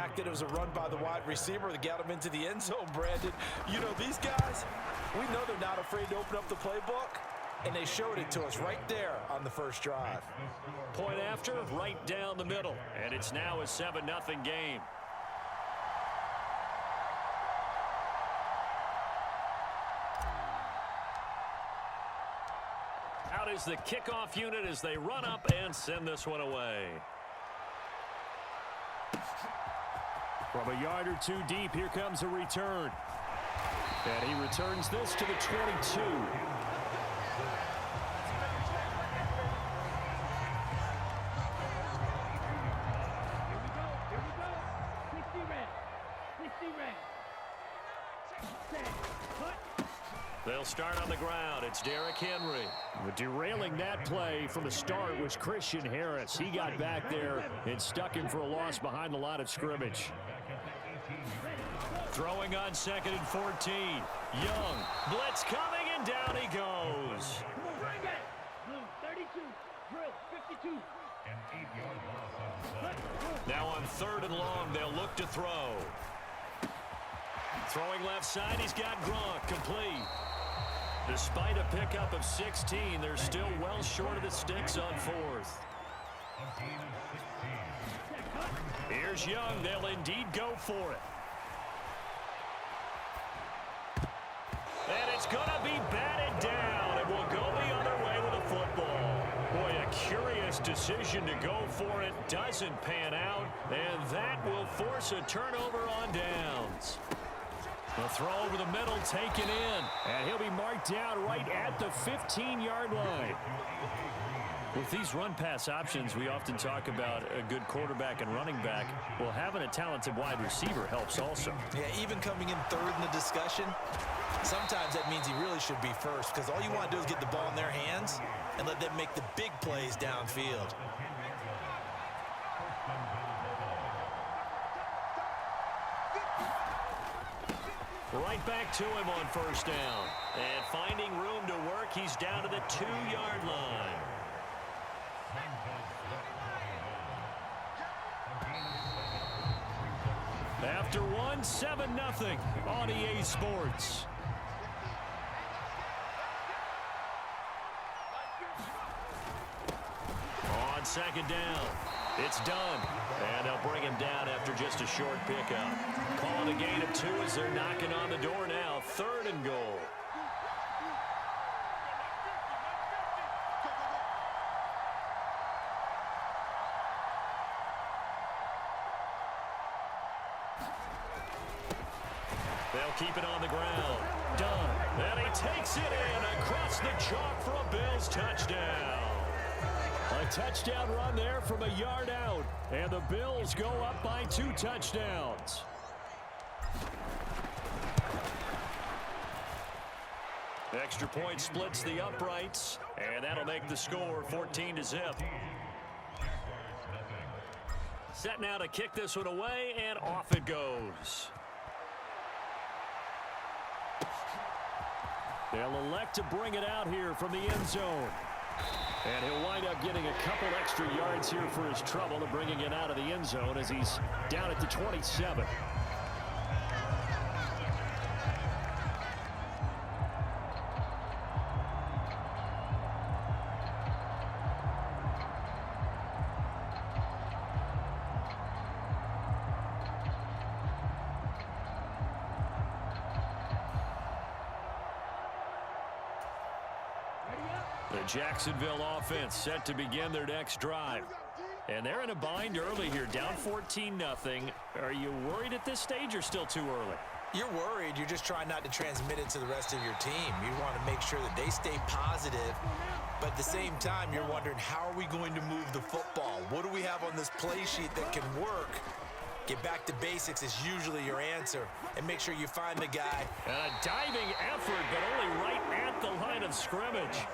fact that it was a run by the wide receiver that got him into the end zone, Brandon. You know, these guys, we know they're not afraid to open up the playbook, and they showed it to us right there on the first drive. Point after, right down the middle, and it's now a 7-0 game. Out is the kickoff unit as they run up and send this one away. From a yard or two deep, here comes a return. And he returns this to the 22. They'll start on the ground. It's Derrick Henry. Derailing that play from the start was Christian Harris. He got back there and stuck him for a loss behind the line of scrimmage. Throwing on 2nd and 14. Young. Blitz coming, and down he goes. 32. Drill. 52. Now on 3rd and long, they'll look to throw. Throwing left side, he's got Gronk, complete. Despite a pickup of 16, they're still well short of the sticks on 4th. Here's Young. They'll indeed go for it. And it's going to be batted down. It will go the other way with the football. Boy, a curious decision to go for it. Doesn't pan out, and that will force a turnover on downs. The throw over the middle taken in, and he'll be marked down right at the 15-yard line. With these run-pass options, we often talk about a good quarterback and running back. Well, having a talented wide receiver helps also. Yeah, even coming in 3rd in the discussion, sometimes that means he really should be first, because all you want to do is get the ball in their hands and let them make the big plays downfield. Right back to him on 1st down. And finding room to work, he's down to the 2-yard line. After one, 7-0 on EA Sports. On 2nd down, it's done. And they'll bring him down after just a short pickup. Calling a gain of 2 as they're knocking on the door now. 3rd and goal. They'll keep it on the ground. Done. And he takes it in across the chalk for a Bills touchdown. A touchdown run there from a yard out. And the Bills go up by 2 touchdowns. Extra point splits the uprights. And that'll make the score 14-0. Set now to kick this one away, and off it goes. They'll elect to bring it out here from the end zone. And he'll wind up getting a couple extra yards here for his trouble and bringing it out of the end zone as he's down at the 27. The Jacksonville offense set to begin their next drive. And they're in a bind early here, down 14-0. Are you worried at this stage or still too early? You're worried. You're just trying not to transmit it to the rest of your team. You want to make sure that they stay positive. But at the same time, you're wondering, how are we going to move the football? What do we have on this play sheet that can work? Get back to basics is usually your answer. And make sure you find the guy. And a diving effort, but only right at the line of scrimmage.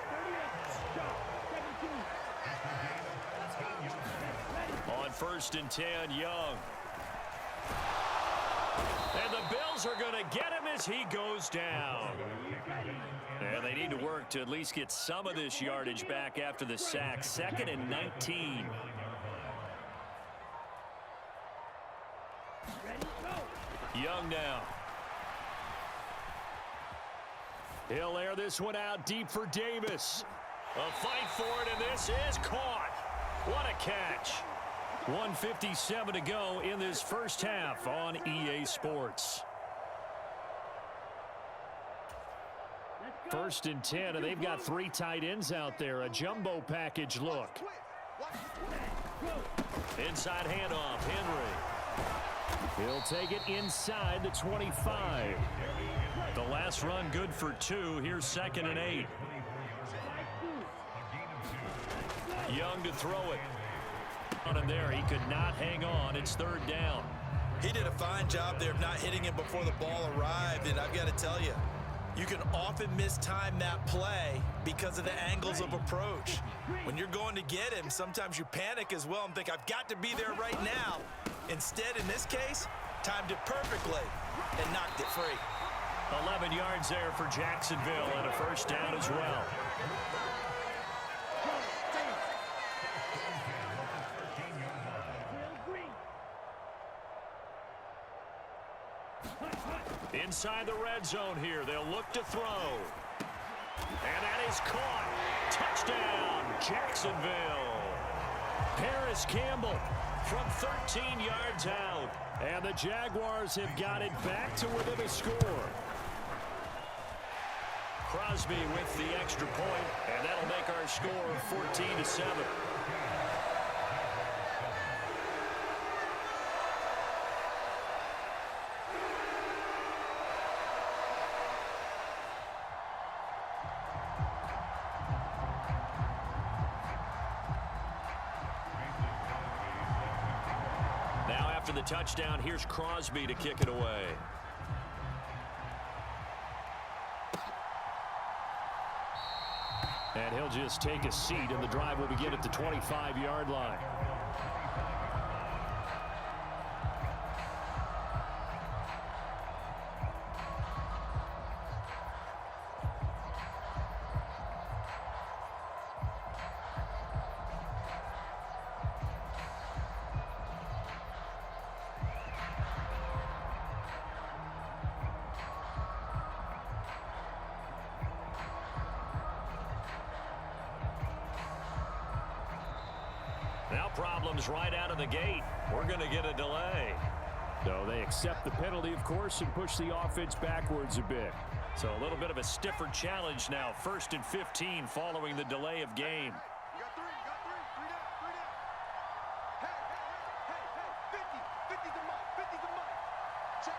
On 1st and 10, Young. And the Bills are going to get him as he goes down. And they need to work to at least get some of this yardage back after the sack. 2nd and 19. Ready, go. Young now. He'll air this one out deep for Davis. A fight for it, and this is caught. What a catch. 1:57 to go in this first half on EA Sports. First and 10, and they've got 3 tight ends out there. A jumbo package look. Inside handoff, Henry. He'll take it inside the 25. The last run good for 2. Here's 2nd and 8. Young to throw it. On him there, he could not hang on. It's 3rd down. He did a fine job there of not hitting him before the ball arrived, and I've got to tell you, you can often mistime that play because of the angles of approach. When you're going to get him, sometimes you panic as well and think, I've got to be there right now. Instead, in this case, timed it perfectly and knocked it free. 11 yards there for Jacksonville and a first down as well. Inside the red zone here, they'll look to throw. And that is caught. Touchdown, Jacksonville. Paris Campbell from 13 yards out. And the Jaguars have got it back to within a score. Crosby with the extra point, and that'll make our score 14-7. After the touchdown, here's Crosby to kick it away. And he'll just take a seat, and the drive will begin at the 25-yard line. Now problems right out of the gate. We're going to get a delay. No, they accept the penalty, of course, and push the offense backwards a bit. So a little bit of a stiffer challenge now. 1st and 15 following the delay of game. You got 3 down. Hey, 50's a mine, 50's a mine. Check.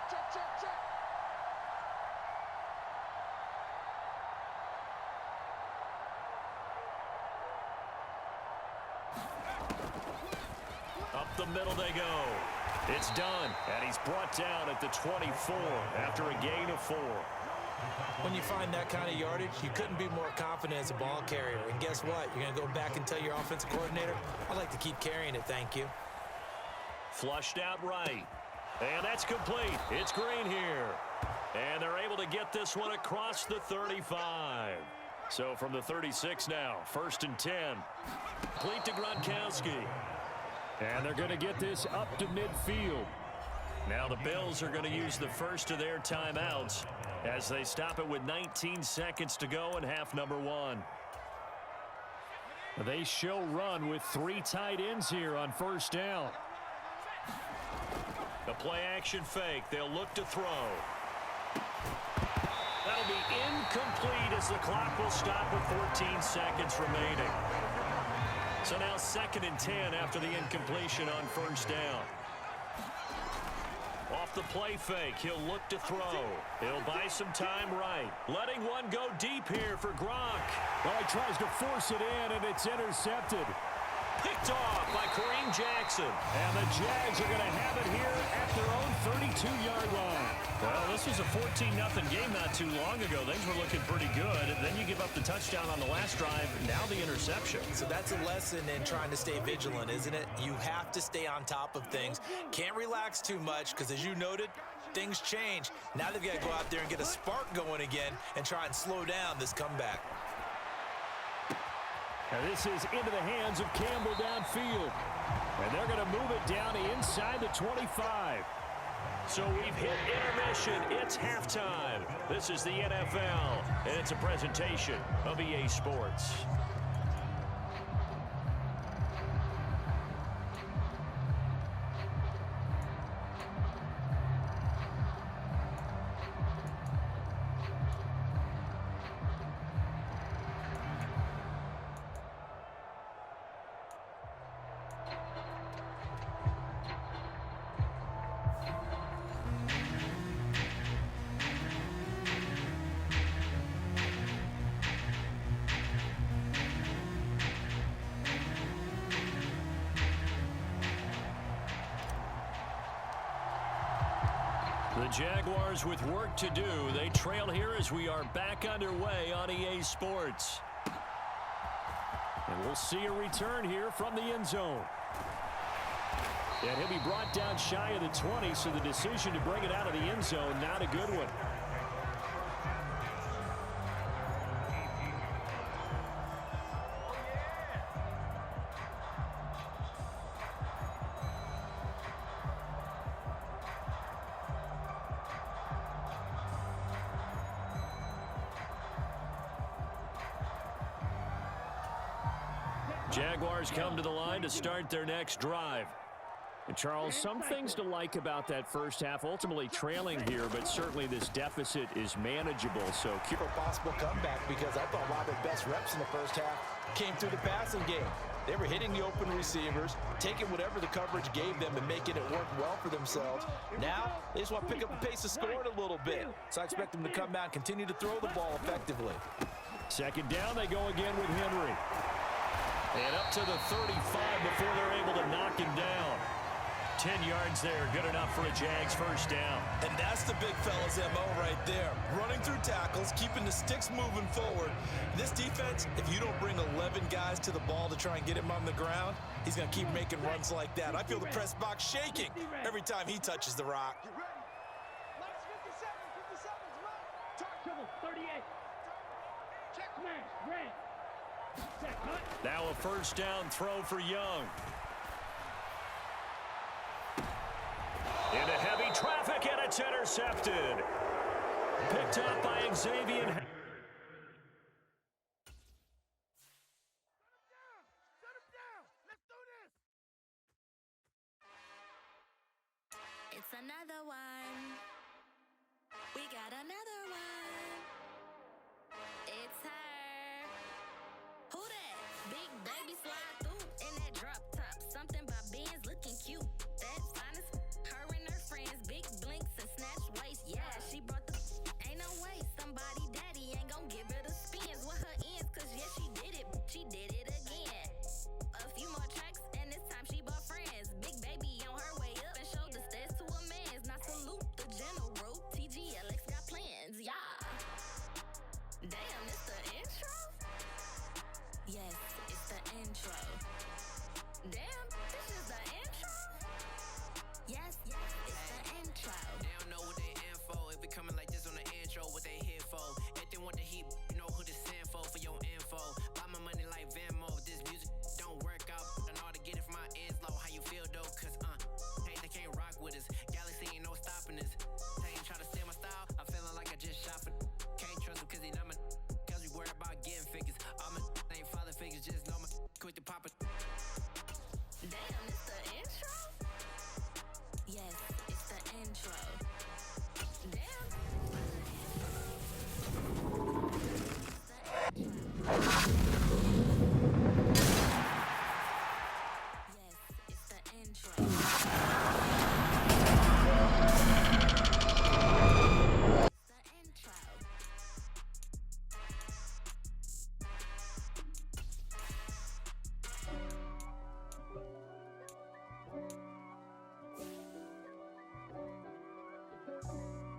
Up the middle they go. It's done, and he's brought down at the 24 after a gain of 4. When you find that kind of yardage, you couldn't be more confident as a ball carrier. And guess what? You're going to go back and tell your offensive coordinator, I'd like to keep carrying it, thank you. Flushed out right. And that's complete. It's Green here. And they're able to get this one across the 35. So from the 36 now, 1st and 10. Complete to Gronkowski. And they're going to get this up to midfield. Now the Bills are going to use the first of their timeouts as they stop it with 19 seconds to go in half number 1. They show run with 3 tight ends here on 1st down. The play action fake. They'll look to throw. That'll be incomplete as the clock will stop with 14 seconds remaining. So now 2nd and 10 after the incompletion on 1st down. Off the play fake, he'll look to throw. He'll buy some time right. Letting one go deep here for Gronk. Well, he tries to force it in, and it's intercepted. Picked off by Kareem Jackson. And the Jags are going to have it here at their own 32-yard line. Well, this was a 14-0 game not too long ago. Things were looking pretty good. And then you give up the touchdown on the last drive. Now the interception. So that's a lesson in trying to stay vigilant, isn't it? You have to stay on top of things. Can't relax too much because, as you noted, things change. Now they've got to go out there and get a spark going again and try and slow down this comeback. And this is into the hands of Campbell downfield. And they're going to move it down inside the 25. So we've hit intermission. It's halftime. This is the NFL, and it's a presentation of EA Sports. The Jaguars with work to do. They trail here as we are back underway on EA Sports. And we'll see a return here from the end zone. And he'll be brought down shy of the 20, so the decision to bring it out of the end zone, not a good one. Jaguars come to the line to start their next drive. And Charles, some things to like about that first half. Ultimately trailing here, but certainly this deficit is manageable. So Keep a possible comeback, because I thought one of their best reps in the first half came through the passing game. They were hitting the open receivers, taking whatever the coverage gave them and making it work well for themselves. Now, they just want to pick up the pace of scoring a little bit. So I expect them to come out and continue to throw the ball effectively. second down, they go again with Henry. And up to the 35 before they're able to knock him down. 10 yards there, good enough for a Jags first down. And that's the big fella's MO right there. Running through tackles, keeping the sticks moving forward. This defense, if you don't bring 11 guys to the ball to try and get him on the ground, he's going to keep making runs like that. I feel the press box shaking every time he touches the rock. Get ready. Lights 57. 57's right. Talk trouble, 38. Check smash, red. Set, cut. Now a first down throw for Young. Into heavy traffic, and it's intercepted. Picked up by Xavier. It's another one. We got another one. It's her. Who that? Big baby slide through in that drop top. Something by Benz looking cute. That's finest. Her and her friends, big blinks and snatch waist. Yeah, she brought the. Ain't no way somebody daddy ain't gon' give her the spins with her ends. Cause yeah, she did it. She did it again. A few more tracks and this time she bought friends. Big baby on her way up and showed the stairs to a man's. Now salute the general. TGLX got plans, yeah. Damn, it's the intro? Yes, it's the intro. Damn, this is the intro? Yes, it's the intro. They don't know what they in for. If it coming like this on the intro, what they here for? If they want the heat, you know who to send for your info. Buy my money like Venmo. If this music don't work out, and all to get it from my ends low. How you feel though? Cause hey, they can't rock with us. Galaxy ain't no stopping us. They ain't try to steal my style. I'm feeling like I just shot for. Can't trust them cause they not my. Cause we worried about getting figures. All my ain't father figures, just know my quick to pop it. Damn, it's the intro? Yes, it's the intro. Damn. Yes, it's the intro. It's the intro.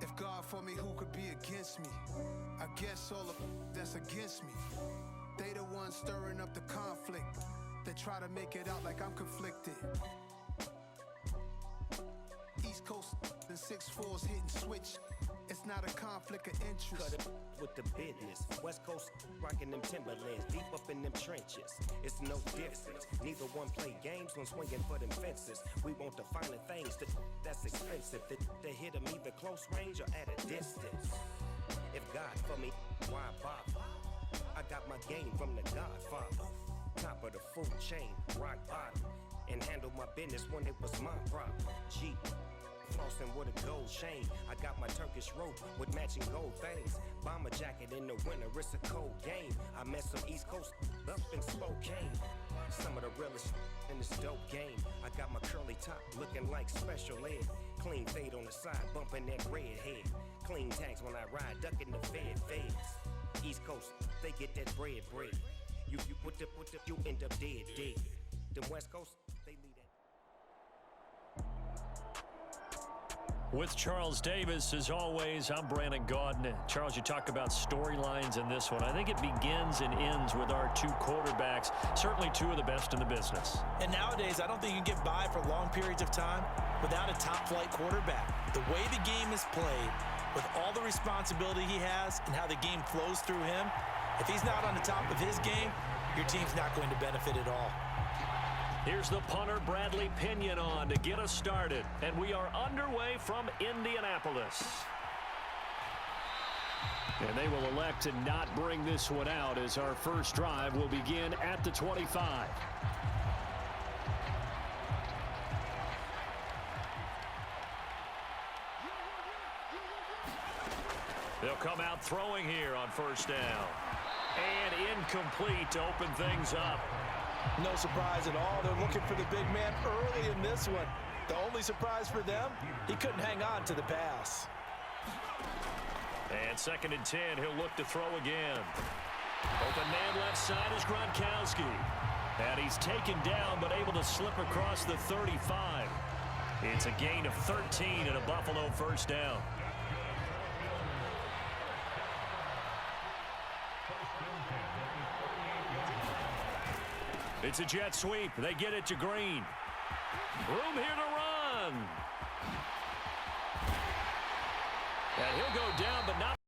If God for me, who could be against me? I guess all of that's against me. They the ones stirring up the conflict. They try to make it out like I'm conflicted. East Coast and 6'4's hitting switch. It's not a conflict of interest. Cut it with the business. West Coast rocking them Timberlands, deep up in them trenches. It's no difference. Neither one play games when swinging for them fences. We want the finer things that's expensive. The hit them either close range or at a distance. If God for me, why bother? I got my game from the Godfather. Top of the food chain, rock bottom. And handle my business when it was my problem. Jeep, flossing with a gold chain. I got my Turkish rope with matching gold things. Bomber jacket in the winter, it's a cold game. I met some East Coast up in Spokane. Some of the realest in this dope game. I got my curly top looking like special ed. Clean fade on the side, bumping that red head. Clean tags when I ride, ducking the feds. East Coast, they get that bread. You put the, you end up dead. Them West Coast, they lead that. With Charles Davis, as always, I'm Brandon Gaudin. Charles, you talk about storylines in this one. I think it begins and ends with our two quarterbacks, certainly two of the best in the business. And nowadays, I don't think you can get by for long periods of time without a top-flight quarterback. The way the game is played, with all the responsibility he has and how the game flows through him, if he's not on the top of his game, your team's not going to benefit at all. Here's the punter, Bradley Pinion, on to get us started. And we are underway from Indianapolis. And they will elect to not bring this one out as our first drive will begin at the 25. They'll come out throwing here on first down. And incomplete to open things up. No surprise at all. They're looking for the big man early in this one. The only surprise for them, he couldn't hang on to the pass. And 2nd and 10, he'll look to throw again. Open man left side is Gronkowski. And he's taken down but able to slip across the 35. It's a gain of 13 and a Buffalo first down. It's a jet sweep. They get it to Green. Room here to run. And he'll go down, but not